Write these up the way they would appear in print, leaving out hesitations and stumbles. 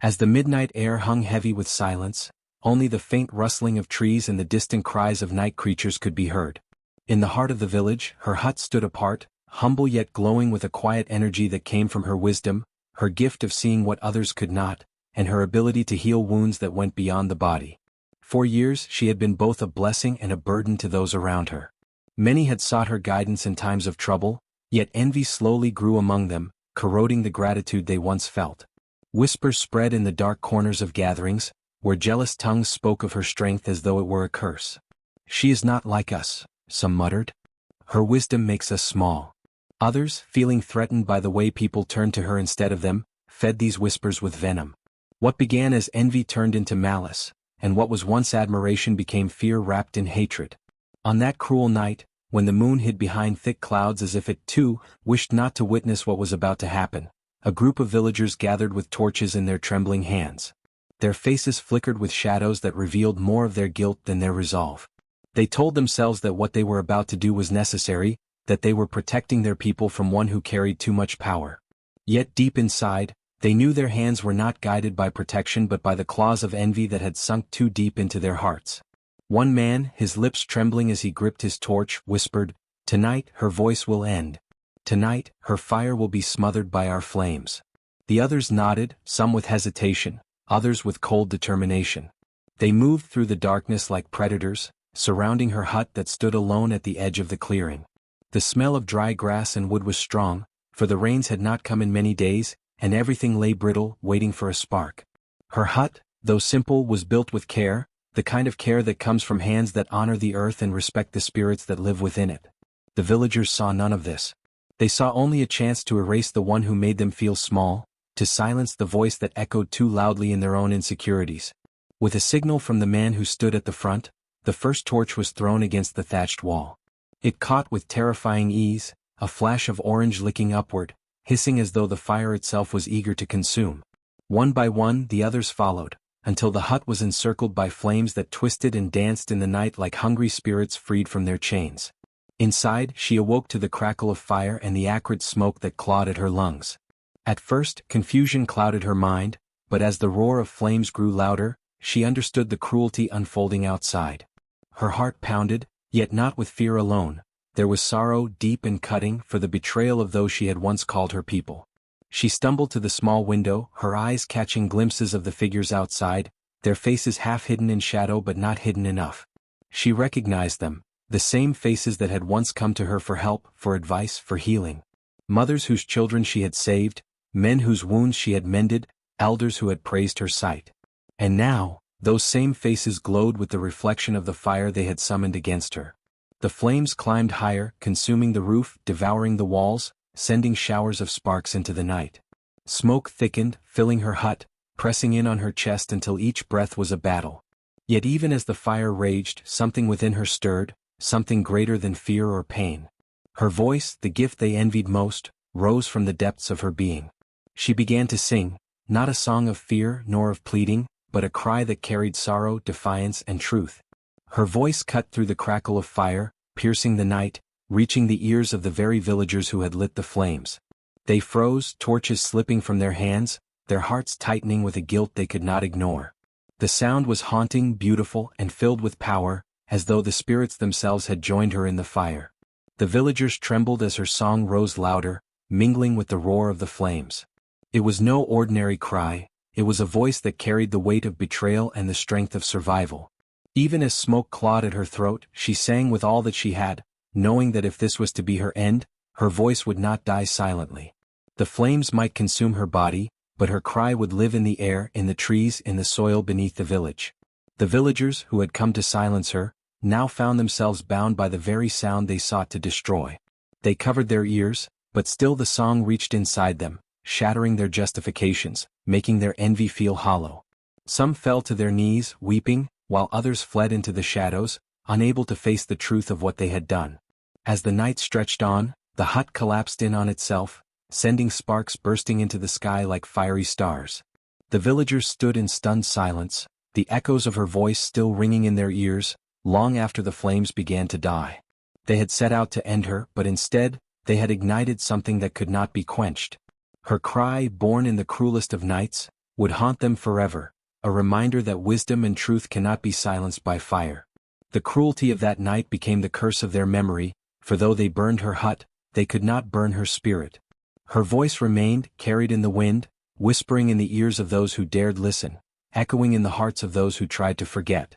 As the midnight air hung heavy with silence, only the faint rustling of trees and the distant cries of night creatures could be heard. In the heart of the village, her hut stood apart, humble yet glowing with a quiet energy that came from her wisdom, her gift of seeing what others could not, and her ability to heal wounds that went beyond the body. For years she had been both a blessing and a burden to those around her. Many had sought her guidance in times of trouble, yet envy slowly grew among them, corroding the gratitude they once felt. Whispers spread in the dark corners of gatherings, where jealous tongues spoke of her strength as though it were a curse. "She is not like us," some muttered. "Her wisdom makes us small." Others, feeling threatened by the way people turned to her instead of them, fed these whispers with venom. What began as envy turned into malice, and what was once admiration became fear wrapped in hatred. On that cruel night, when the moon hid behind thick clouds as if it, too, wished not to witness what was about to happen, a group of villagers gathered with torches in their trembling hands. Their faces flickered with shadows that revealed more of their guilt than their resolve. They told themselves that what they were about to do was necessary, that they were protecting their people from one who carried too much power. Yet deep inside, they knew their hands were not guided by protection but by the claws of envy that had sunk too deep into their hearts. One man, his lips trembling as he gripped his torch, whispered, "Tonight her voice will end. Tonight her fire will be smothered by our flames." The others nodded, some with hesitation, others with cold determination. They moved through the darkness like predators, surrounding her hut that stood alone at the edge of the clearing. The smell of dry grass and wood was strong, for the rains had not come in many days, and everything lay brittle, waiting for a spark. Her hut, though simple, was built with care, the kind of care that comes from hands that honor the earth and respect the spirits that live within it. The villagers saw none of this. They saw only a chance to erase the one who made them feel small, to silence the voice that echoed too loudly in their own insecurities. With a signal from the man who stood at the front, the first torch was thrown against the thatched wall. It caught with terrifying ease, a flash of orange licking upward, hissing as though the fire itself was eager to consume. One by one the others followed, until the hut was encircled by flames that twisted and danced in the night like hungry spirits freed from their chains. Inside, she awoke to the crackle of fire and the acrid smoke that clawed at her lungs. At first, confusion clouded her mind, but as the roar of flames grew louder, she understood the cruelty unfolding outside. Her heart pounded, yet not with fear alone. There was sorrow deep and cutting for the betrayal of those she had once called her people. She stumbled to the small window, her eyes catching glimpses of the figures outside, their faces half hidden in shadow but not hidden enough. She recognized them, the same faces that had once come to her for help, for advice, for healing. Mothers whose children she had saved, men whose wounds she had mended, elders who had praised her sight. And now, those same faces glowed with the reflection of the fire they had summoned against her. The flames climbed higher, consuming the roof, devouring the walls, sending showers of sparks into the night. Smoke thickened, filling her hut, pressing in on her chest until each breath was a battle. Yet even as the fire raged, something within her stirred, something greater than fear or pain. Her voice, the gift they envied most, rose from the depths of her being. She began to sing, not a song of fear nor of pleading, but a cry that carried sorrow, defiance, and truth. Her voice cut through the crackle of fire, piercing the night, reaching the ears of the very villagers who had lit the flames. They froze, torches slipping from their hands, their hearts tightening with a guilt they could not ignore. The sound was haunting, beautiful, and filled with power, as though the spirits themselves had joined her in the fire. The villagers trembled as her song rose louder, mingling with the roar of the flames. It was no ordinary cry, it was a voice that carried the weight of betrayal and the strength of survival. Even as smoke clawed at her throat, she sang with all that she had, knowing that if this was to be her end, her voice would not die silently. The flames might consume her body, but her cry would live in the air, in the trees, in the soil beneath the village. The villagers, who had come to silence her, now found themselves bound by the very sound they sought to destroy. They covered their ears, but still the song reached inside them, shattering their justifications, making their envy feel hollow. Some fell to their knees, weeping, while others fled into the shadows, unable to face the truth of what they had done. As the night stretched on, the hut collapsed in on itself, sending sparks bursting into the sky like fiery stars. The villagers stood in stunned silence, the echoes of her voice still ringing in their ears, long after the flames began to die. They had set out to end her, but instead, they had ignited something that could not be quenched. Her cry, born in the cruelest of nights, would haunt them forever, a reminder that wisdom and truth cannot be silenced by fire. The cruelty of that night became the curse of their memory, for though they burned her hut, they could not burn her spirit. Her voice remained, carried in the wind, whispering in the ears of those who dared listen, echoing in the hearts of those who tried to forget.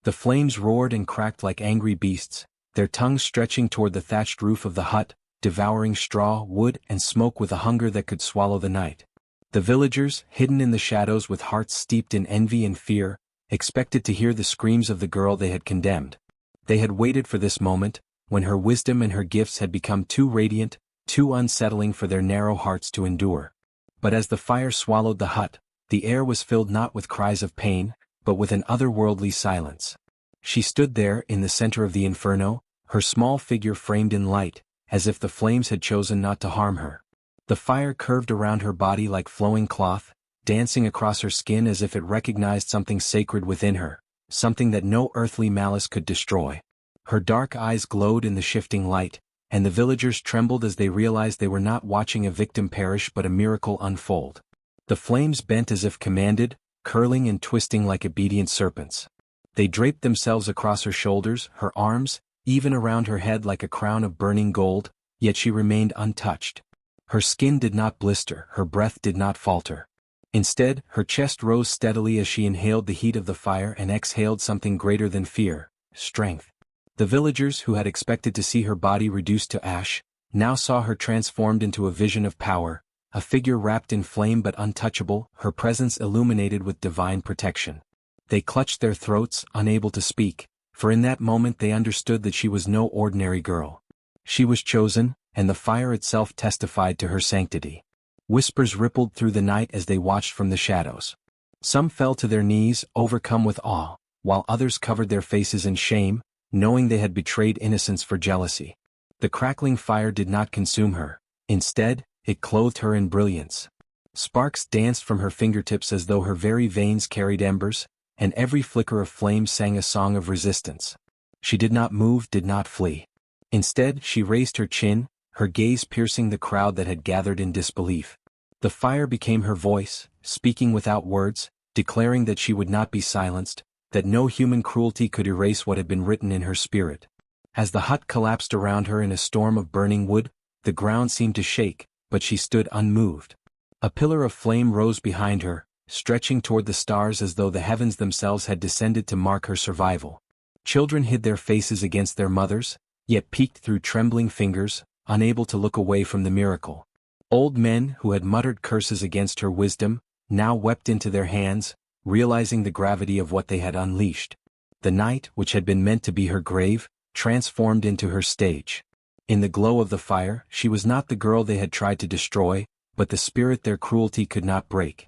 The flames roared and cracked like angry beasts, their tongues stretching toward the thatched roof of the hut, devouring straw, wood, and smoke with a hunger that could swallow the night. The villagers, hidden in the shadows with hearts steeped in envy and fear, expected to hear the screams of the girl they had condemned. They had waited for this moment, when her wisdom and her gifts had become too radiant, too unsettling for their narrow hearts to endure. But as the fire swallowed the hut, the air was filled not with cries of pain, but with an otherworldly silence. She stood there in the center of the inferno, her small figure framed in light, as if the flames had chosen not to harm her. The fire curved around her body like flowing cloth, dancing across her skin as if it recognized something sacred within her, something that no earthly malice could destroy. Her dark eyes glowed in the shifting light, and the villagers trembled as they realized they were not watching a victim perish but a miracle unfold. The flames bent as if commanded, curling and twisting like obedient serpents. They draped themselves across her shoulders, her arms, even around her head like a crown of burning gold, yet she remained untouched. Her skin did not blister, her breath did not falter. Instead, her chest rose steadily as she inhaled the heat of the fire and exhaled something greater than fear, strength. The villagers who had expected to see her body reduced to ash, now saw her transformed into a vision of power, a figure wrapped in flame but untouchable, her presence illuminated with divine protection. They clutched their throats, unable to speak, for in that moment they understood that she was no ordinary girl. She was chosen, and the fire itself testified to her sanctity. Whispers rippled through the night as they watched from the shadows. Some fell to their knees, overcome with awe, while others covered their faces in shame, knowing they had betrayed innocence for jealousy. The crackling fire did not consume her. Instead, it clothed her in brilliance. Sparks danced from her fingertips as though her very veins carried embers, and every flicker of flame sang a song of resistance. She did not move, did not flee. Instead, she raised her chin, her gaze piercing the crowd that had gathered in disbelief. The fire became her voice, speaking without words, declaring that she would not be silenced, that no human cruelty could erase what had been written in her spirit. As the hut collapsed around her in a storm of burning wood, the ground seemed to shake, but she stood unmoved. A pillar of flame rose behind her, stretching toward the stars as though the heavens themselves had descended to mark her survival. Children hid their faces against their mothers, yet peeked through trembling fingers, unable to look away from the miracle. Old men who had muttered curses against her wisdom, now wept into their hands, realizing the gravity of what they had unleashed. The night, which had been meant to be her grave, transformed into her stage. In the glow of the fire, she was not the girl they had tried to destroy, but the spirit their cruelty could not break.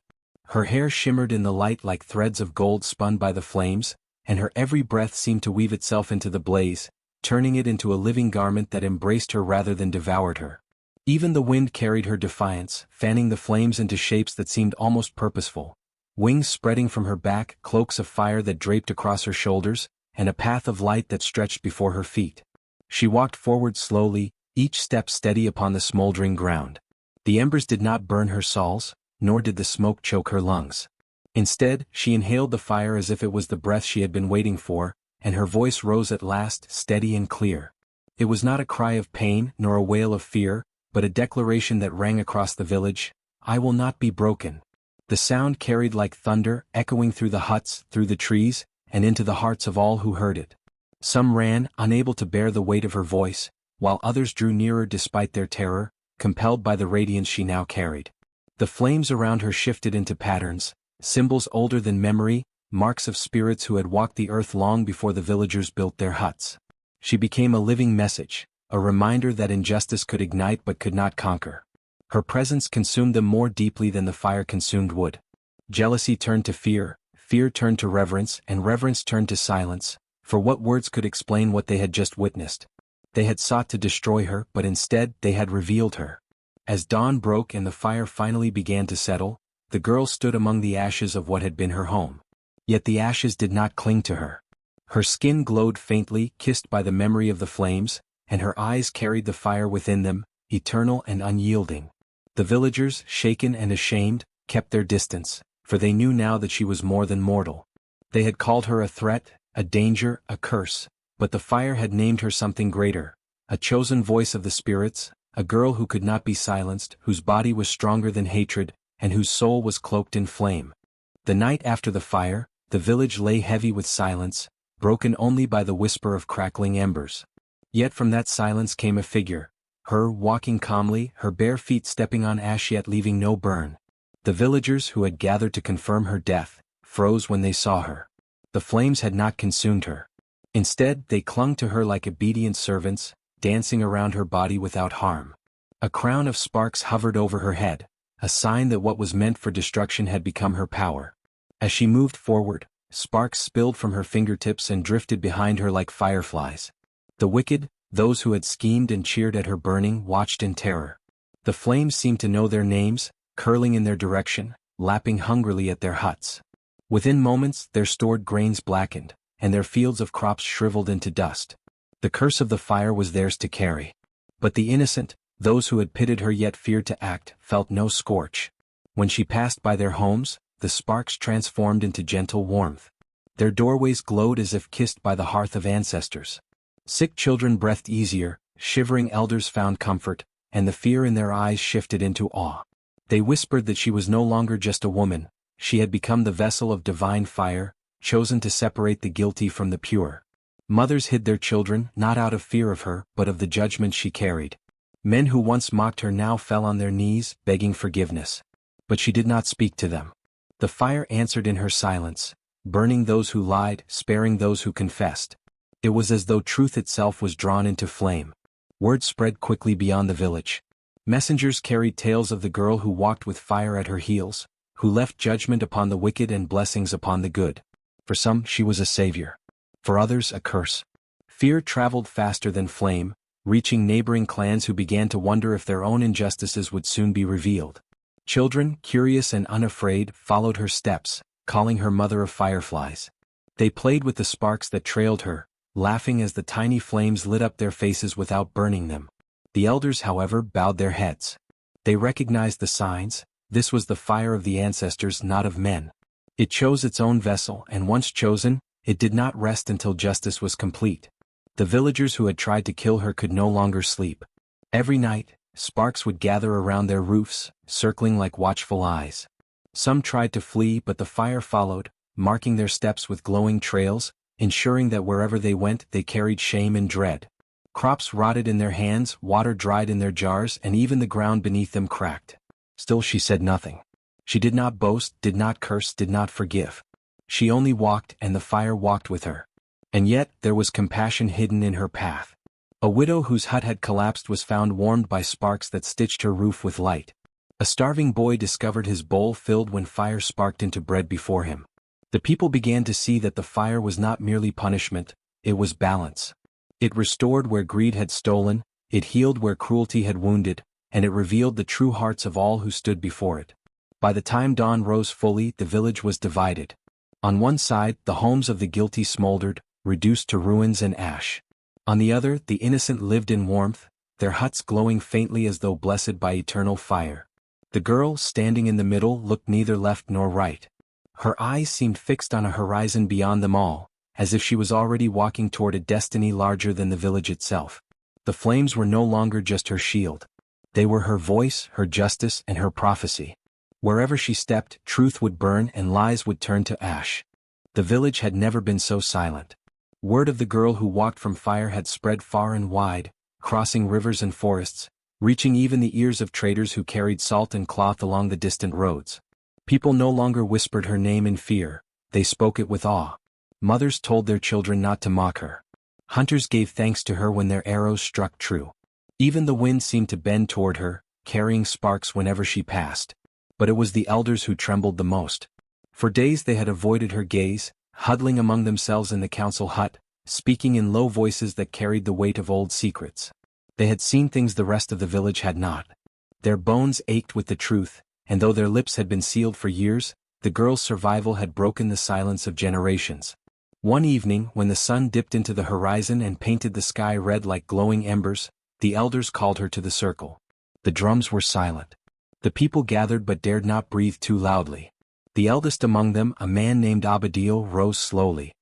Her hair shimmered in the light like threads of gold spun by the flames, and her every breath seemed to weave itself into the blaze, turning it into a living garment that embraced her rather than devoured her. Even the wind carried her defiance, fanning the flames into shapes that seemed almost purposeful. Wings spreading from her back, cloaks of fire that draped across her shoulders, and a path of light that stretched before her feet. She walked forward slowly, each step steady upon the smoldering ground. The embers did not burn her soles, nor did the smoke choke her lungs. Instead, she inhaled the fire as if it was the breath she had been waiting for, and her voice rose at last, steady and clear. It was not a cry of pain nor a wail of fear, but a declaration that rang across the village, "I will not be broken." The sound carried like thunder, echoing through the huts, through the trees, and into the hearts of all who heard it. Some ran, unable to bear the weight of her voice, while others drew nearer despite their terror, compelled by the radiance she now carried. The flames around her shifted into patterns, symbols older than memory, marks of spirits who had walked the earth long before the villagers built their huts. She became a living message, a reminder that injustice could ignite but could not conquer. Her presence consumed them more deeply than the fire consumed wood. Jealousy turned to fear, fear turned to reverence, and reverence turned to silence, for what words could explain what they had just witnessed? They had sought to destroy her, but instead they had revealed her. As dawn broke and the fire finally began to settle, the girl stood among the ashes of what had been her home. Yet the ashes did not cling to her. Her skin glowed faintly, kissed by the memory of the flames, and her eyes carried the fire within them, eternal and unyielding. The villagers, shaken and ashamed, kept their distance, for they knew now that she was more than mortal. They had called her a threat, a danger, a curse, but the fire had named her something greater, a chosen voice of the spirits, a girl who could not be silenced, whose body was stronger than hatred, and whose soul was cloaked in flame. The night after the fire, the village lay heavy with silence, broken only by the whisper of crackling embers. Yet from that silence came a figure, her walking calmly, her bare feet stepping on ash yet leaving no burn. The villagers who had gathered to confirm her death froze when they saw her. The flames had not consumed her. Instead, they clung to her like obedient servants, dancing around her body without harm. A crown of sparks hovered over her head, a sign that what was meant for destruction had become her power. As she moved forward, sparks spilled from her fingertips and drifted behind her like fireflies. The wicked, those who had schemed and cheered at her burning, watched in terror. The flames seemed to know their names, curling in their direction, lapping hungrily at their huts. Within moments, their stored grains blackened, and their fields of crops shriveled into dust. The curse of the fire was theirs to carry. But the innocent, those who had pitied her yet feared to act, felt no scorch. When she passed by their homes, the sparks transformed into gentle warmth. Their doorways glowed as if kissed by the hearth of ancestors. Sick children breathed easier, shivering elders found comfort, and the fear in their eyes shifted into awe. They whispered that she was no longer just a woman, she had become the vessel of divine fire, chosen to separate the guilty from the pure. Mothers hid their children, not out of fear of her, but of the judgment she carried. Men who once mocked her now fell on their knees, begging forgiveness. But she did not speak to them. The fire answered in her silence, burning those who lied, sparing those who confessed. It was as though truth itself was drawn into flame. Word spread quickly beyond the village. Messengers carried tales of the girl who walked with fire at her heels, who left judgment upon the wicked and blessings upon the good. For some, she was a savior. For others, a curse. Fear traveled faster than flame, reaching neighboring clans who began to wonder if their own injustices would soon be revealed. Children, curious and unafraid, followed her steps, calling her mother of fireflies. They played with the sparks that trailed her, laughing as the tiny flames lit up their faces without burning them. The elders, however, bowed their heads. They recognized the signs. This was the fire of the ancestors, not of men. It chose its own vessel, and once chosen, it did not rest until justice was complete. The villagers who had tried to kill her could no longer sleep. Every night, sparks would gather around their roofs, circling like watchful eyes. Some tried to flee, but the fire followed, marking their steps with glowing trails, ensuring that wherever they went they carried shame and dread. Crops rotted in their hands, water dried in their jars, and even the ground beneath them cracked. Still she said nothing. She did not boast, did not curse, did not forgive. She only walked, and the fire walked with her. And yet, there was compassion hidden in her path. A widow whose hut had collapsed was found warmed by sparks that stitched her roof with light. A starving boy discovered his bowl filled when fire sparked into bread before him. The people began to see that the fire was not merely punishment, it was balance. It restored where greed had stolen, it healed where cruelty had wounded, and it revealed the true hearts of all who stood before it. By the time dawn rose fully, the village was divided. On one side, the homes of the guilty smoldered, reduced to ruins and ash. On the other, the innocent lived in warmth, their huts glowing faintly as though blessed by eternal fire. The girl, standing in the middle, looked neither left nor right. Her eyes seemed fixed on a horizon beyond them all, as if she was already walking toward a destiny larger than the village itself. The flames were no longer just her shield. They were her voice, her justice, and her prophecy. Wherever she stepped, truth would burn and lies would turn to ash. The village had never been so silent. Word of the girl who walked from fire had spread far and wide, crossing rivers and forests, reaching even the ears of traders who carried salt and cloth along the distant roads. People no longer whispered her name in fear, they spoke it with awe. Mothers told their children not to mock her. Hunters gave thanks to her when their arrows struck true. Even the wind seemed to bend toward her, carrying sparks whenever she passed. But it was the elders who trembled the most. For days they had avoided her gaze, huddling among themselves in the council hut, speaking in low voices that carried the weight of old secrets. They had seen things the rest of the village had not. Their bones ached with the truth, and though their lips had been sealed for years, the girl's survival had broken the silence of generations. One evening, when the sun dipped into the horizon and painted the sky red like glowing embers, the elders called her to the circle. The drums were silent. The people gathered but dared not breathe too loudly. The eldest among them, a man named Abadil, rose slowly.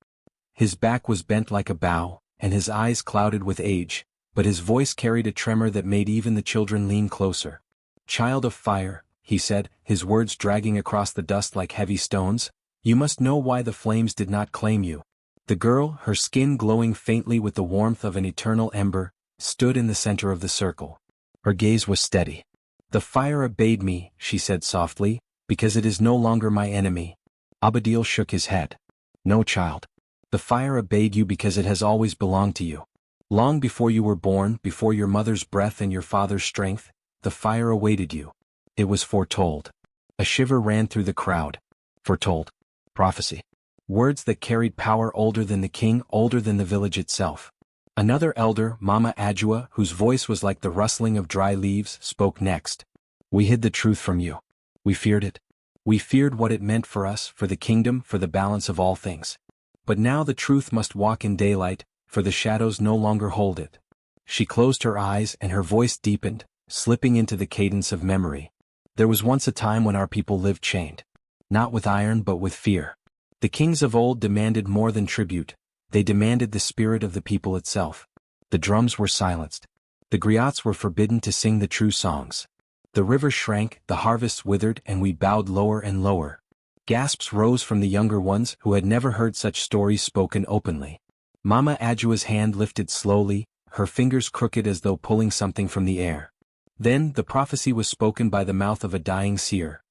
His back was bent like a bow, and his eyes clouded with age, but his voice carried a tremor that made even the children lean closer. "Child of fire," he said, his words dragging across the dust like heavy stones, "you must know why the flames did not claim you." The girl, her skin glowing faintly with the warmth of an eternal ember, stood in the center of the circle. Her gaze was steady. "The fire obeyed me," she said softly, "because it is no longer my enemy." Abadil shook his head. "No, child. The fire obeyed you because it has always belonged to you. Long before you were born, before your mother's breath and your father's strength, the fire awaited you. It was foretold." A shiver ran through the crowd. Foretold. Prophecy. Words that carried power older than the king, older than the village itself. Another elder, Mama Adjua, whose voice was like the rustling of dry leaves, spoke next. "We hid the truth from you. We feared it. We feared what it meant for us, for the kingdom, for the balance of all things. But now the truth must walk in daylight, for the shadows no longer hold it." She closed her eyes and her voice deepened, slipping into the cadence of memory. "There was once a time when our people lived chained. Not with iron but with fear. The kings of old demanded more than tribute. They demanded the spirit of the people itself. The drums were silenced. The griots were forbidden to sing the true songs. The river shrank, the harvests withered, and we bowed lower and lower." Gasps rose from the younger ones who had never heard such stories spoken openly. Mama Adjua's hand lifted slowly, her fingers crooked as though pulling something from the air. Then the prophecy was spoken by the mouth of a dying seer.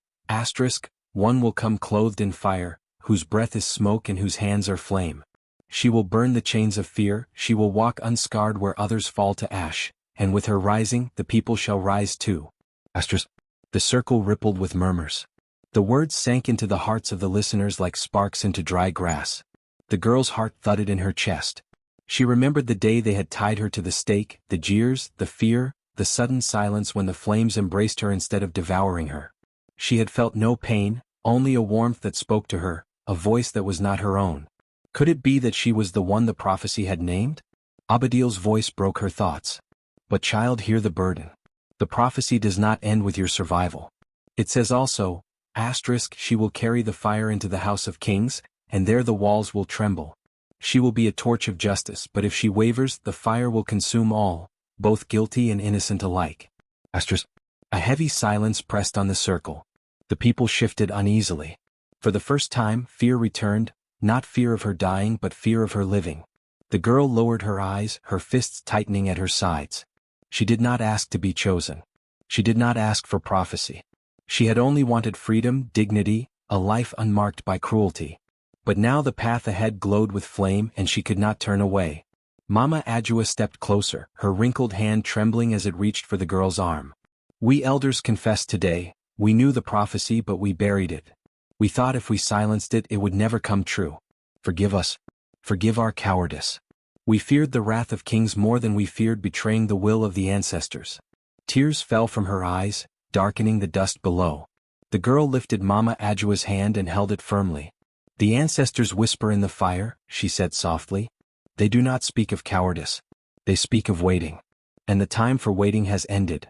One will come clothed in fire, whose breath is smoke and whose hands are flame. She will burn the chains of fear, she will walk unscarred where others fall to ash, and with her rising, the people shall rise too. The circle rippled with murmurs. The words sank into the hearts of the listeners like sparks into dry grass. The girl's heart thudded in her chest. She remembered the day they had tied her to the stake, the jeers, the fear, the sudden silence when the flames embraced her instead of devouring her. She had felt no pain, only a warmth that spoke to her, a voice that was not her own. Could it be that she was the one the prophecy had named? Abadil's voice broke her thoughts. "But child, hear the burden. The prophecy does not end with your survival. It says also, she will carry the fire into the house of kings, and there the walls will tremble. She will be a torch of justice, but if she wavers, the fire will consume all, both guilty and innocent alike." A heavy silence pressed on the circle. The people shifted uneasily. For the first time, fear returned, not fear of her dying but fear of her living. The girl lowered her eyes, her fists tightening at her sides. She did not ask to be chosen. She did not ask for prophecy. She had only wanted freedom, dignity, a life unmarked by cruelty. But now the path ahead glowed with flame and she could not turn away. Mama Adjua stepped closer, her wrinkled hand trembling as it reached for the girl's arm. "We elders confess today, we knew the prophecy but we buried it. We thought if we silenced it, it would never come true. Forgive us. Forgive our cowardice. We feared the wrath of kings more than we feared betraying the will of the ancestors." Tears fell from her eyes, darkening the dust below. The girl lifted Mama Adjua's hand and held it firmly. "The ancestors whisper in the fire," she said softly. "They do not speak of cowardice. They speak of waiting. And the time for waiting has ended."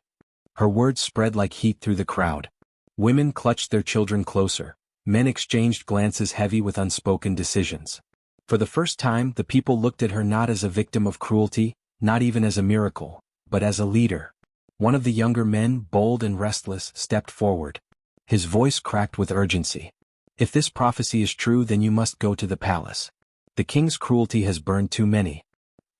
Her words spread like heat through the crowd. Women clutched their children closer. Men exchanged glances heavy with unspoken decisions. For the first time, the people looked at her not as a victim of cruelty, not even as a miracle, but as a leader. One of the younger men, bold and restless, stepped forward. His voice cracked with urgency. "If this prophecy is true, then you must go to the palace. The king's cruelty has burned too many.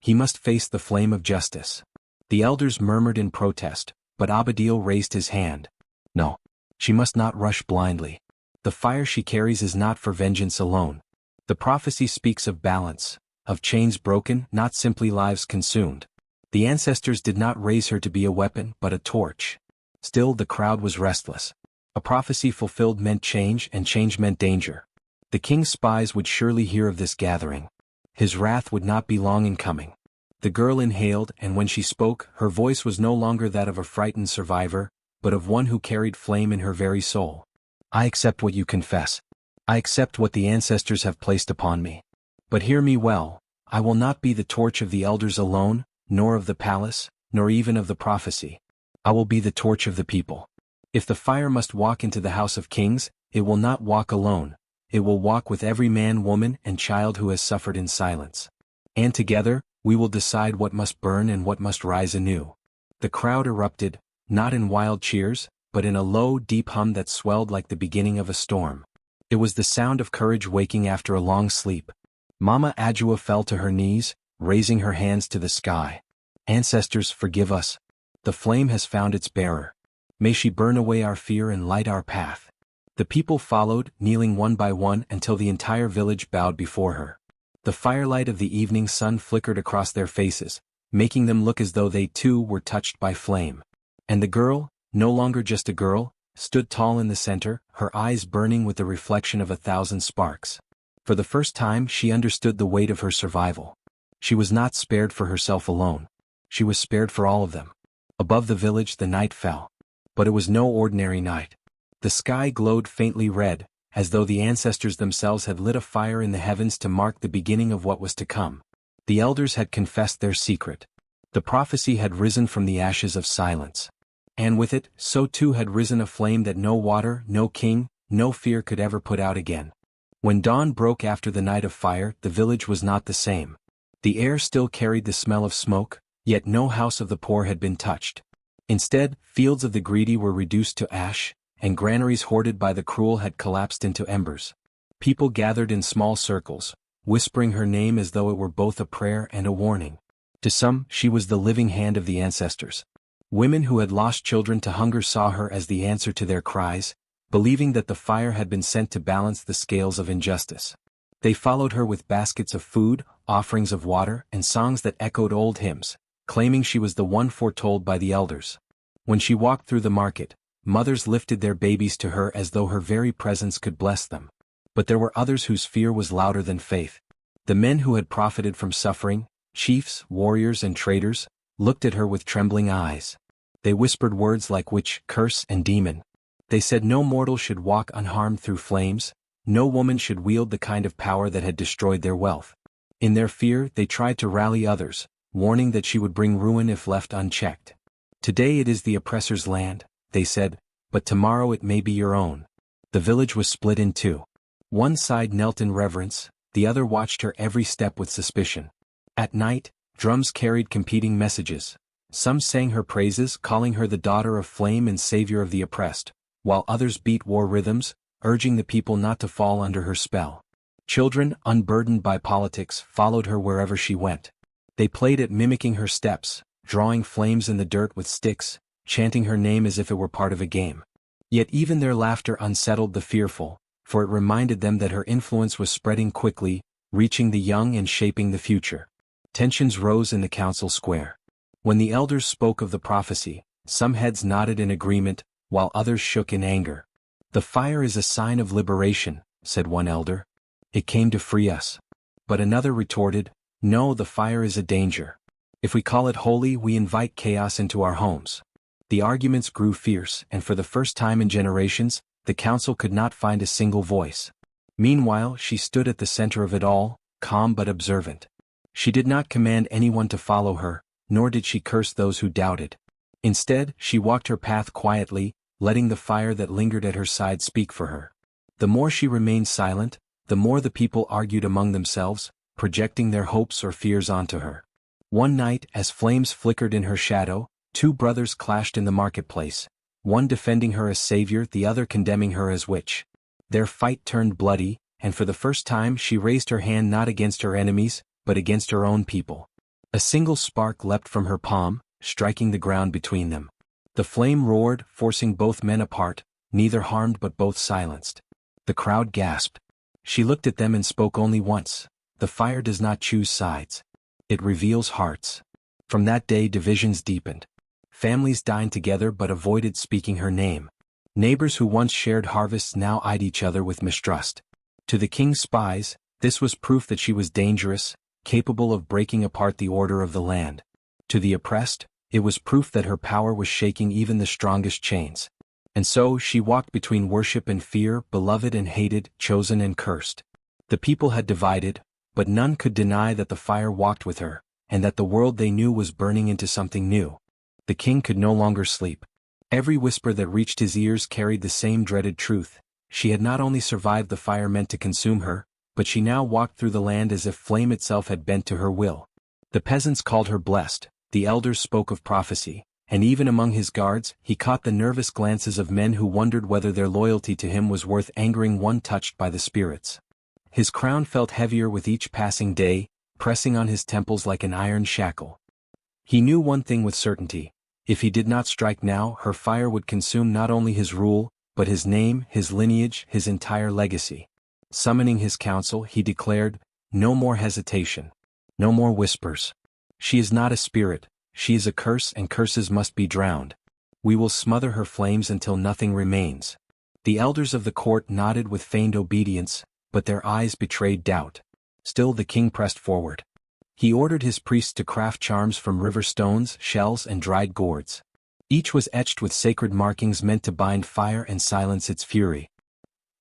He must face the flame of justice." The elders murmured in protest, but Abadil raised his hand. "No. She must not rush blindly. The fire she carries is not for vengeance alone. The prophecy speaks of balance, of chains broken, not simply lives consumed. The ancestors did not raise her to be a weapon but a torch." Still the crowd was restless. A prophecy fulfilled meant change, and change meant danger. The king's spies would surely hear of this gathering. His wrath would not be long in coming. The girl inhaled, and when she spoke, her voice was no longer that of a frightened survivor, but of one who carried flame in her very soul. "I accept what you confess. I accept what the ancestors have placed upon me. But hear me well, I will not be the torch of the elders alone, nor of the palace, nor even of the prophecy. I will be the torch of the people. If the fire must walk into the house of kings, it will not walk alone, it will walk with every man, woman, and child who has suffered in silence. And together, we will decide what must burn and what must rise anew. The crowd erupted, not in wild cheers, but in a low, deep hum that swelled like the beginning of a storm. It was the sound of courage waking after a long sleep. Mama Adjua fell to her knees, raising her hands to the sky. Ancestors, forgive us. The flame has found its bearer. May she burn away our fear and light our path. The people followed, kneeling one by one until the entire village bowed before her. The firelight of the evening sun flickered across their faces, making them look as though they too were touched by flame. And the girl, no longer just a girl, stood tall in the center, her eyes burning with the reflection of 1,000 sparks. For the first time she understood the weight of her survival. She was not spared for herself alone. She was spared for all of them. Above the village the night fell. But it was no ordinary night. The sky glowed faintly red, as though the ancestors themselves had lit a fire in the heavens to mark the beginning of what was to come. The elders had confessed their secret. The prophecy had risen from the ashes of silence. And with it, so too had risen a flame that no water, no king, no fear could ever put out again. When dawn broke after the night of fire, the village was not the same. The air still carried the smell of smoke, yet no house of the poor had been touched. Instead, fields of the greedy were reduced to ash, and granaries hoarded by the cruel had collapsed into embers. People gathered in small circles, whispering her name as though it were both a prayer and a warning. To some, she was the living hand of the ancestors. Women who had lost children to hunger saw her as the answer to their cries, believing that the fire had been sent to balance the scales of injustice. They followed her with baskets of food, offerings of water, and songs that echoed old hymns, claiming she was the one foretold by the elders. When she walked through the market, mothers lifted their babies to her as though her very presence could bless them. But there were others whose fear was louder than faith. The men who had profited from suffering, chiefs, warriors, and traders, looked at her with trembling eyes. They whispered words like witch, curse, and demon. They said no mortal should walk unharmed through flames, no woman should wield the kind of power that had destroyed their wealth. In their fear, they tried to rally others, warning that she would bring ruin if left unchecked. Today it is the oppressor's land, they said, but tomorrow it may be your own. The village was split in two. One side knelt in reverence, the other watched her every step with suspicion. At night, drums carried competing messages. Some sang her praises, calling her the daughter of flame and savior of the oppressed, while others beat war rhythms, urging the people not to fall under her spell. Children, unburdened by politics, followed her wherever she went. They played at mimicking her steps, drawing flames in the dirt with sticks, chanting her name as if it were part of a game. Yet even their laughter unsettled the fearful, for it reminded them that her influence was spreading quickly, reaching the young and shaping the future. Tensions rose in the council square. When the elders spoke of the prophecy, some heads nodded in agreement, while others shook in anger. "The fire is a sign of liberation," said one elder. "It came to free us." But another retorted, "No, the fire is a danger. If we call it holy, we invite chaos into our homes." The arguments grew fierce, and for the first time in generations, the council could not find a single voice. Meanwhile, she stood at the center of it all, calm but observant. She did not command anyone to follow her, nor did she curse those who doubted. Instead, she walked her path quietly, letting the fire that lingered at her side speak for her. The more she remained silent, the more the people argued among themselves, projecting their hopes or fears onto her. One night, as flames flickered in her shadow, two brothers clashed in the marketplace, one defending her as savior, the other condemning her as witch. Their fight turned bloody, and for the first time she raised her hand not against her enemies, but against her own people. A single spark leapt from her palm, striking the ground between them. The flame roared, forcing both men apart, neither harmed but both silenced. The crowd gasped. She looked at them and spoke only once. "The fire does not choose sides. It reveals hearts." From that day divisions deepened. Families dined together but avoided speaking her name. Neighbors who once shared harvests now eyed each other with mistrust. To the king's spies, this was proof that she was dangerous, capable of breaking apart the order of the land. To the oppressed, it was proof that her power was shaking even the strongest chains. And so she walked between worship and fear, beloved and hated, chosen and cursed. The people had divided, but none could deny that the fire walked with her, and that the world they knew was burning into something new. The king could no longer sleep. Every whisper that reached his ears carried the same dreaded truth: she had not only survived the fire meant to consume her, but she now walked through the land as if flame itself had bent to her will. The peasants called her blessed, the elders spoke of prophecy, and even among his guards, he caught the nervous glances of men who wondered whether their loyalty to him was worth angering one touched by the spirits. His crown felt heavier with each passing day, pressing on his temples like an iron shackle. He knew one thing with certainty: if he did not strike now, her fire would consume not only his rule, but his name, his lineage, his entire legacy. Summoning his council, he declared, "No more hesitation. No more whispers. She is not a spirit, she is a curse, and curses must be drowned. We will smother her flames until nothing remains." The elders of the court nodded with feigned obedience, but their eyes betrayed doubt. Still the king pressed forward. He ordered his priests to craft charms from river stones, shells, and dried gourds. Each was etched with sacred markings meant to bind fire and silence its fury.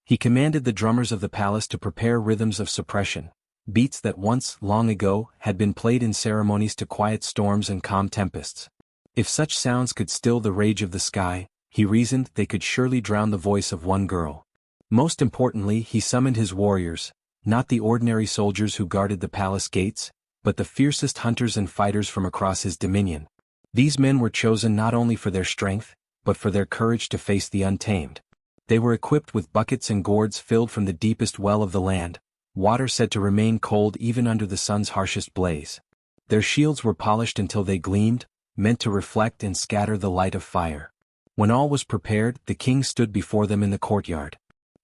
He commanded the drummers of the palace to prepare rhythms of suppression, beats that once, long ago, had been played in ceremonies to quiet storms and calm tempests. If such sounds could still the rage of the sky, he reasoned, they could surely drown the voice of one girl. Most importantly, he summoned his warriors, not the ordinary soldiers who guarded the palace gates, but the fiercest hunters and fighters from across his dominion. These men were chosen not only for their strength, but for their courage to face the untamed. They were equipped with buckets and gourds filled from the deepest well of the land, water said to remain cold even under the sun's harshest blaze. Their shields were polished until they gleamed, meant to reflect and scatter the light of fire. When all was prepared, the king stood before them in the courtyard.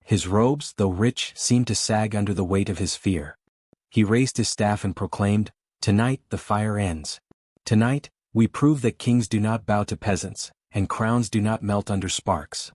His robes, though rich, seemed to sag under the weight of his fear. He raised his staff and proclaimed, "Tonight the fire ends. Tonight, we prove that kings do not bow to peasants, and crowns do not melt under sparks."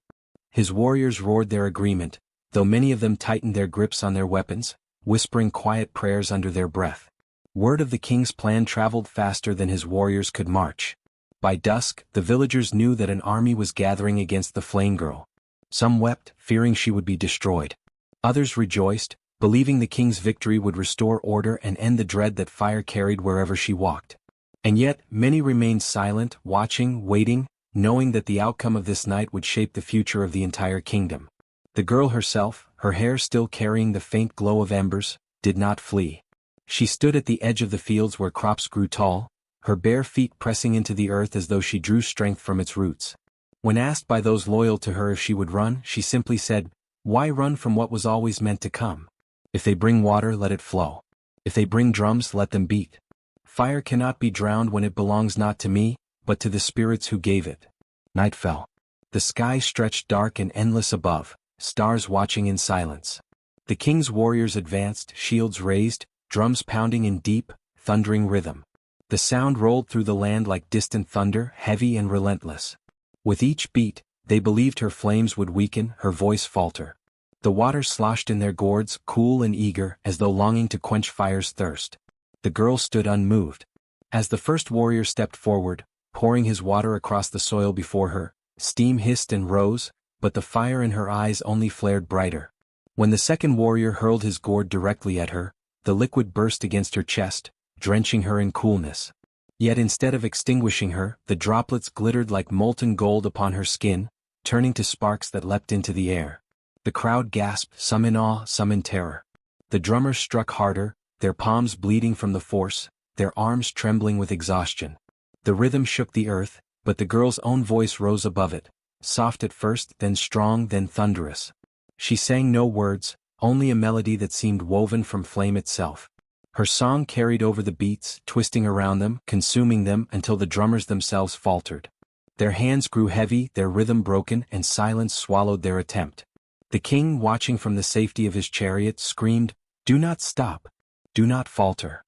His warriors roared their agreement, though many of them tightened their grips on their weapons, whispering quiet prayers under their breath. Word of the king's plan traveled faster than his warriors could march. By dusk, the villagers knew that an army was gathering against the flame girl. Some wept, fearing she would be destroyed. Others rejoiced, believing the king's victory would restore order and end the dread that fire carried wherever she walked. And yet, many remained silent, watching, waiting, knowing that the outcome of this night would shape the future of the entire kingdom. The girl herself, her hair still carrying the faint glow of embers, did not flee. She stood at the edge of the fields where crops grew tall, her bare feet pressing into the earth as though she drew strength from its roots. When asked by those loyal to her if she would run, she simply said, "Why run from what was always meant to come? If they bring water, let it flow. If they bring drums, let them beat. Fire cannot be drowned when it belongs not to me, but to the spirits who gave it." Night fell. The sky stretched dark and endless above, stars watching in silence. The king's warriors advanced, shields raised, drums pounding in deep, thundering rhythm. The sound rolled through the land like distant thunder, heavy and relentless. With each beat, they believed her flames would weaken, her voice falter. The water sloshed in their gourds, cool and eager, as though longing to quench fire's thirst. The girl stood unmoved. As the first warrior stepped forward, pouring his water across the soil before her, steam hissed and rose, but the fire in her eyes only flared brighter. When the second warrior hurled his gourd directly at her, the liquid burst against her chest, drenching her in coolness. Yet instead of extinguishing her, the droplets glittered like molten gold upon her skin, turning to sparks that leapt into the air. The crowd gasped, some in awe, some in terror. The drummers struck harder, their palms bleeding from the force, their arms trembling with exhaustion. The rhythm shook the earth, but the girl's own voice rose above it, soft at first, then strong, then thunderous. She sang no words, only a melody that seemed woven from flame itself. Her song carried over the beats, twisting around them, consuming them until the drummers themselves faltered. Their hands grew heavy, their rhythm broken, and silence swallowed their attempt. The king, watching from the safety of his chariot, screamed, "Do not stop! Do not falter!"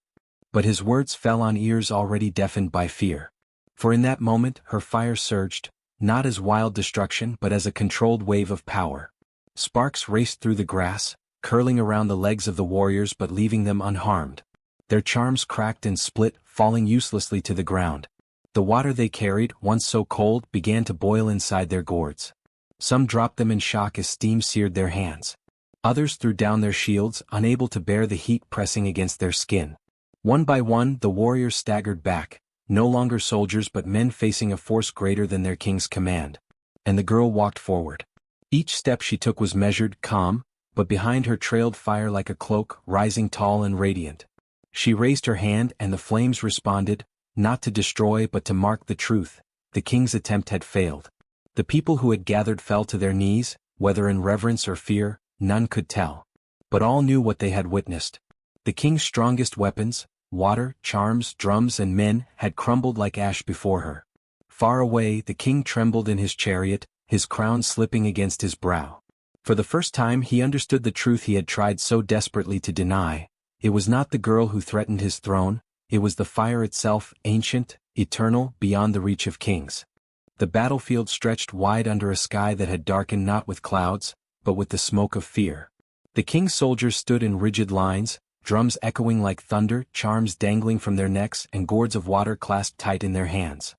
But his words fell on ears already deafened by fear. For in that moment, her fire surged, not as wild destruction but as a controlled wave of power. Sparks raced through the grass, curling around the legs of the warriors but leaving them unharmed. Their charms cracked and split, falling uselessly to the ground. The water they carried, once so cold, began to boil inside their gourds. Some dropped them in shock as steam seared their hands. Others threw down their shields, unable to bear the heat pressing against their skin. One by one, the warriors staggered back, no longer soldiers but men facing a force greater than their king's command. And the girl walked forward. Each step she took was measured, calm, but behind her trailed fire like a cloak, rising tall and radiant. She raised her hand and the flames responded, not to destroy but to mark the truth: the king's attempt had failed. The people who had gathered fell to their knees, whether in reverence or fear, none could tell. But all knew what they had witnessed. The king's strongest weapons, water, charms, drums and men, had crumbled like ash before her. Far away the king trembled in his chariot, his crown slipping against his brow. For the first time he understood the truth he had tried so desperately to deny. It was not the girl who threatened his throne, it was the fire itself, ancient, eternal, beyond the reach of kings. The battlefield stretched wide under a sky that had darkened not with clouds, but with the smoke of fear. The king's soldiers stood in rigid lines, drums echoing like thunder, charms dangling from their necks and gourds of water clasped tight in their hands.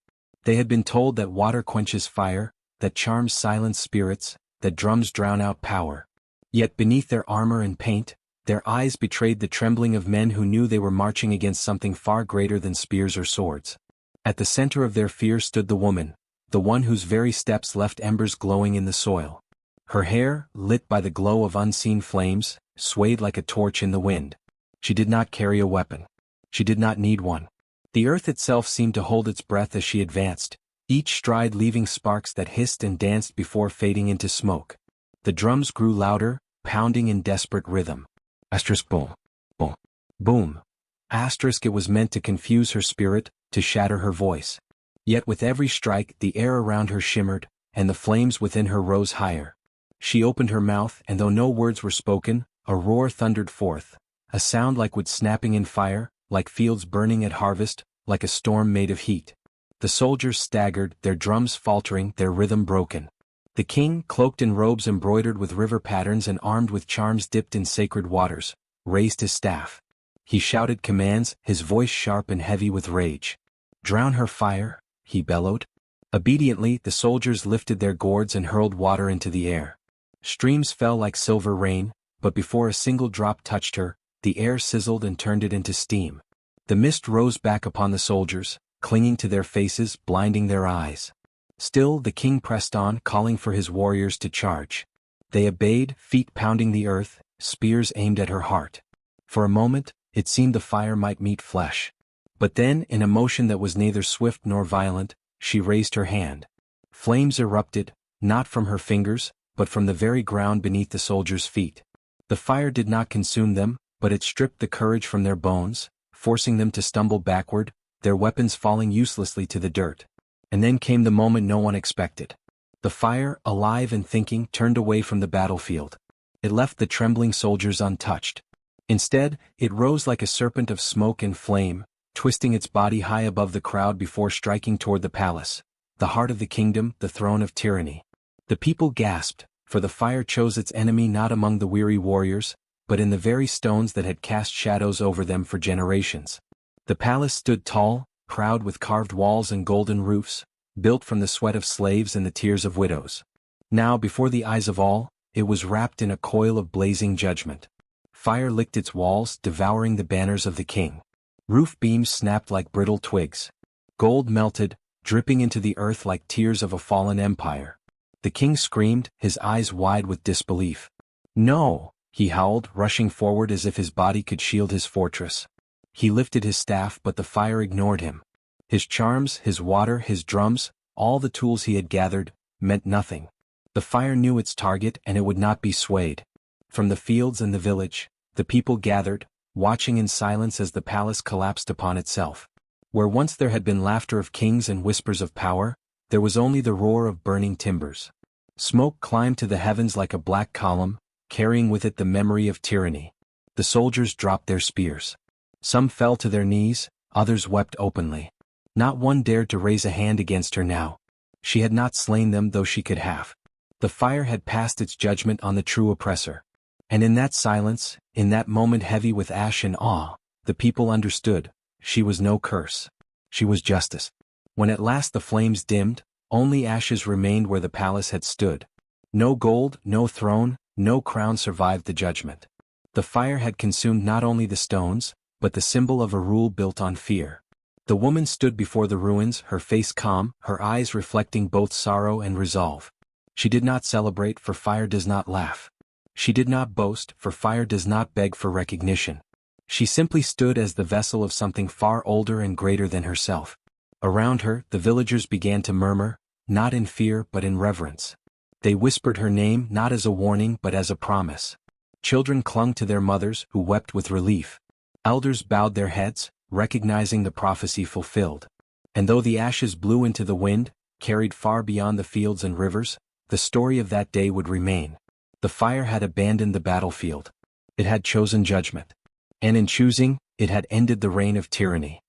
They had been told that water quenches fire, that charms silence spirits, that drums drown out power. Yet beneath their armor and paint, their eyes betrayed the trembling of men who knew they were marching against something far greater than spears or swords. At the center of their fear stood the woman, the one whose very steps left embers glowing in the soil. Her hair, lit by the glow of unseen flames, swayed like a torch in the wind. She did not carry a weapon. She did not need one. The earth itself seemed to hold its breath as she advanced, each stride leaving sparks that hissed and danced before fading into smoke. The drums grew louder, pounding in desperate rhythm. Asterisk boom. Boom. Boom. Asterisk it was meant to confuse her spirit, to shatter her voice. Yet with every strike the air around her shimmered, and the flames within her rose higher. She opened her mouth and though no words were spoken, a roar thundered forth, a sound like wood snapping in fire, like fields burning at harvest, like a storm made of heat. The soldiers staggered, their drums faltering, their rhythm broken. The king, cloaked in robes embroidered with river patterns and armed with charms dipped in sacred waters, raised his staff. He shouted commands, his voice sharp and heavy with rage. "Drown her fire," he bellowed. Obediently the soldiers lifted their gourds and hurled water into the air. Streams fell like silver rain, but before a single drop touched her, the air sizzled and turned it into steam. The mist rose back upon the soldiers, clinging to their faces, blinding their eyes. Still the king pressed on, calling for his warriors to charge. They obeyed, feet pounding the earth, spears aimed at her heart. For a moment, it seemed the fire might meet flesh. But then, in a motion that was neither swift nor violent, she raised her hand. Flames erupted, not from her fingers, but from the very ground beneath the soldiers' feet. The fire did not consume them, but it stripped the courage from their bones, forcing them to stumble backward, their weapons falling uselessly to the dirt. And then came the moment no one expected. The fire, alive and thinking, turned away from the battlefield. It left the trembling soldiers untouched. Instead, it rose like a serpent of smoke and flame, twisting its body high above the crowd before striking toward the palace, the heart of the kingdom, the throne of tyranny. The people gasped, for the fire chose its enemy not among the weary warriors, but in the very stones that had cast shadows over them for generations. The palace stood tall, proud with carved walls and golden roofs, built from the sweat of slaves and the tears of widows. Now before the eyes of all, it was wrapped in a coil of blazing judgment. Fire licked its walls, devouring the banners of the king. Roof beams snapped like brittle twigs. Gold melted, dripping into the earth like tears of a fallen empire. The king screamed, his eyes wide with disbelief. "No!" he howled, rushing forward as if his body could shield his fortress. He lifted his staff but the fire ignored him. His charms, his water, his drums, all the tools he had gathered, meant nothing. The fire knew its target and it would not be swayed. From the fields and the village, the people gathered, watching in silence as the palace collapsed upon itself. Where once there had been laughter of kings and whispers of power, there was only the roar of burning timbers. Smoke climbed to the heavens like a black column, carrying with it the memory of tyranny. The soldiers dropped their spears. Some fell to their knees, others wept openly. Not one dared to raise a hand against her now. She had not slain them though she could have. The fire had passed its judgment on the true oppressor. And in that silence, in that moment heavy with ash and awe, the people understood, she was no curse. She was justice. When at last the flames dimmed, only ashes remained where the palace had stood. No gold, no throne, no crown survived the judgment. The fire had consumed not only the stones, but the symbol of a rule built on fear. The woman stood before the ruins, her face calm, her eyes reflecting both sorrow and resolve. She did not celebrate, for fire does not laugh. She did not boast, for fire does not beg for recognition. She simply stood as the vessel of something far older and greater than herself. Around her, the villagers began to murmur, not in fear but in reverence. They whispered her name not as a warning but as a promise. Children clung to their mothers, who wept with relief. Elders bowed their heads, recognizing the prophecy fulfilled. And though the ashes blew into the wind, carried far beyond the fields and rivers, the story of that day would remain. The fire had abandoned the battlefield. It had chosen judgment. And in choosing, it had ended the reign of tyranny.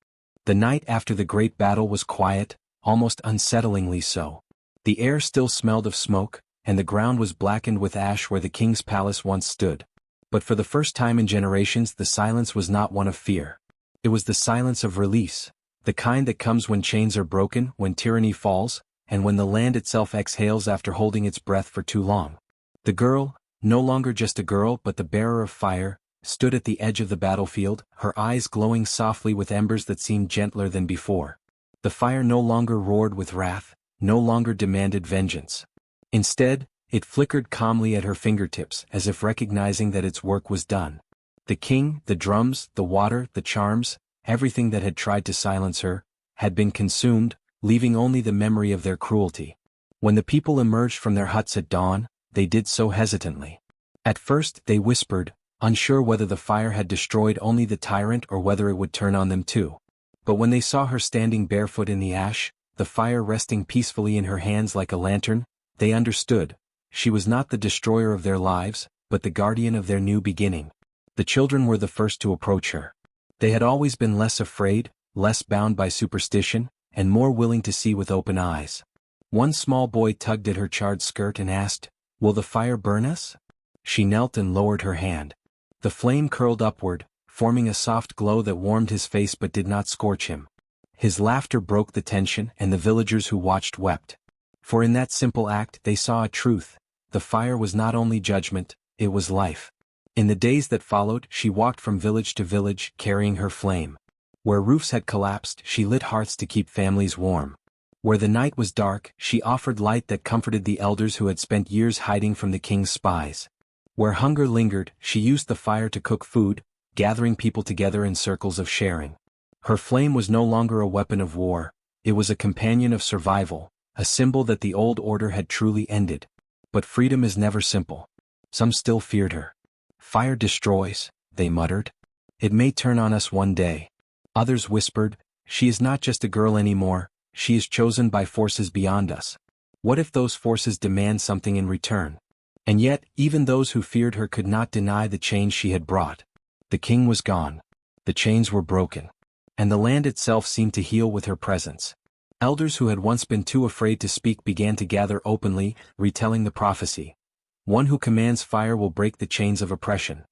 The night after the great battle was quiet, almost unsettlingly so. The air still smelled of smoke, and the ground was blackened with ash where the king's palace once stood. But for the first time in generations, the silence was not one of fear. It was the silence of release, the kind that comes when chains are broken, when tyranny falls, and when the land itself exhales after holding its breath for too long. The girl, no longer just a girl but the bearer of fire, stood at the edge of the battlefield, her eyes glowing softly with embers that seemed gentler than before. The fire no longer roared with wrath, no longer demanded vengeance. Instead, it flickered calmly at her fingertips as if recognizing that its work was done. The king, the drums, the water, the charms, everything that had tried to silence her, had been consumed, leaving only the memory of their cruelty. When the people emerged from their huts at dawn, they did so hesitantly. At first, they whispered, unsure whether the fire had destroyed only the tyrant or whether it would turn on them too. But when they saw her standing barefoot in the ash, the fire resting peacefully in her hands like a lantern, they understood. She was not the destroyer of their lives, but the guardian of their new beginning. The children were the first to approach her. They had always been less afraid, less bound by superstition, and more willing to see with open eyes. One small boy tugged at her charred skirt and asked, "Will the fire burn us?" She knelt and lowered her hand. The flame curled upward, forming a soft glow that warmed his face but did not scorch him. His laughter broke the tension, and the villagers who watched wept. For in that simple act they saw a truth. The fire was not only judgment, it was life. In the days that followed, she walked from village to village, carrying her flame. Where roofs had collapsed, she lit hearths to keep families warm. Where the night was dark, she offered light that comforted the elders who had spent years hiding from the king's spies. Where hunger lingered, she used the fire to cook food, gathering people together in circles of sharing. Her flame was no longer a weapon of war, it was a companion of survival, a symbol that the old order had truly ended. But freedom is never simple. Some still feared her. "Fire destroys," they muttered. "It may turn on us one day." Others whispered, "She is not just a girl anymore, she is chosen by forces beyond us. What if those forces demand something in return?" And yet, even those who feared her could not deny the change she had brought. The king was gone. The chains were broken. And the land itself seemed to heal with her presence. Elders who had once been too afraid to speak began to gather openly, retelling the prophecy. One who commands fire will break the chains of oppression.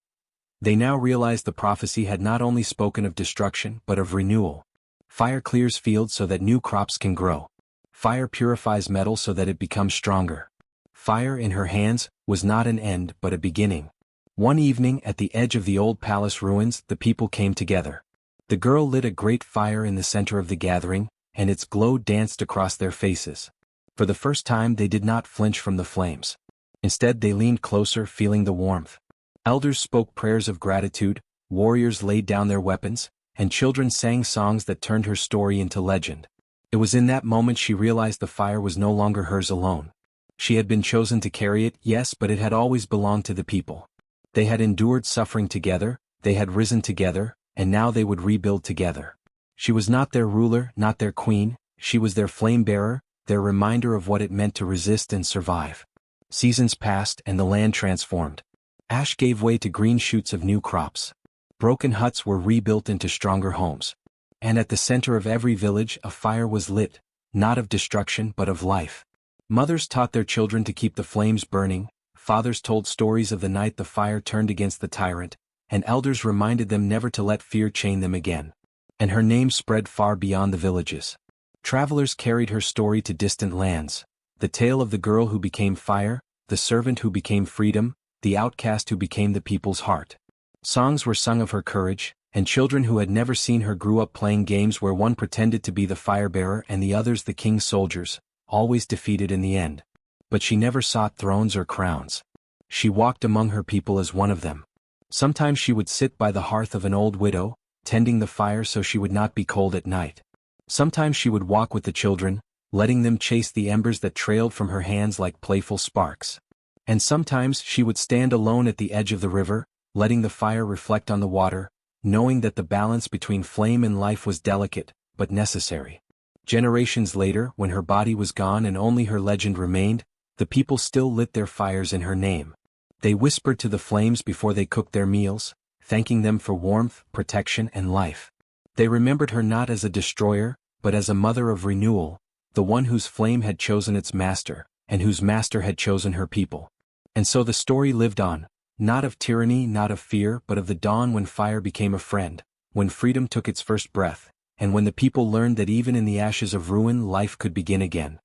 They now realized the prophecy had not only spoken of destruction but of renewal. Fire clears fields so that new crops can grow. Fire purifies metal so that it becomes stronger. Fire in her hands was not an end but a beginning. One evening at the edge of the old palace ruins, the people came together. The girl lit a great fire in the center of the gathering, and its glow danced across their faces. For the first time they did not flinch from the flames. Instead they leaned closer, feeling the warmth. Elders spoke prayers of gratitude, warriors laid down their weapons, and children sang songs that turned her story into legend. It was in that moment she realized the fire was no longer hers alone. She had been chosen to carry it, yes, but it had always belonged to the people. They had endured suffering together, they had risen together, and now they would rebuild together. She was not their ruler, not their queen, she was their flame-bearer, their reminder of what it meant to resist and survive. Seasons passed and the land transformed. Ash gave way to green shoots of new crops. Broken huts were rebuilt into stronger homes. And at the center of every village a fire was lit, not of destruction but of life. Mothers taught their children to keep the flames burning, fathers told stories of the night the fire turned against the tyrant, and elders reminded them never to let fear chain them again. And her name spread far beyond the villages. Travelers carried her story to distant lands, the tale of the girl who became fire, the servant who became freedom, the outcast who became the people's heart. Songs were sung of her courage, and children who had never seen her grew up playing games where one pretended to be the fire-bearer and the others the king's soldiers, always defeated in the end. But she never sought thrones or crowns. She walked among her people as one of them. Sometimes she would sit by the hearth of an old widow, tending the fire so she would not be cold at night. Sometimes she would walk with the children, letting them chase the embers that trailed from her hands like playful sparks. And sometimes she would stand alone at the edge of the river, letting the fire reflect on the water, knowing that the balance between flame and life was delicate, but necessary. Generations later, when her body was gone and only her legend remained, the people still lit their fires in her name. They whispered to the flames before they cooked their meals, thanking them for warmth, protection, and life. They remembered her not as a destroyer, but as a mother of renewal, the one whose flame had chosen its master, and whose master had chosen her people. And so the story lived on, not of tyranny, not of fear, but of the dawn when fire became a friend, when freedom took its first breath, and when the people learned that even in the ashes of ruin life could begin again.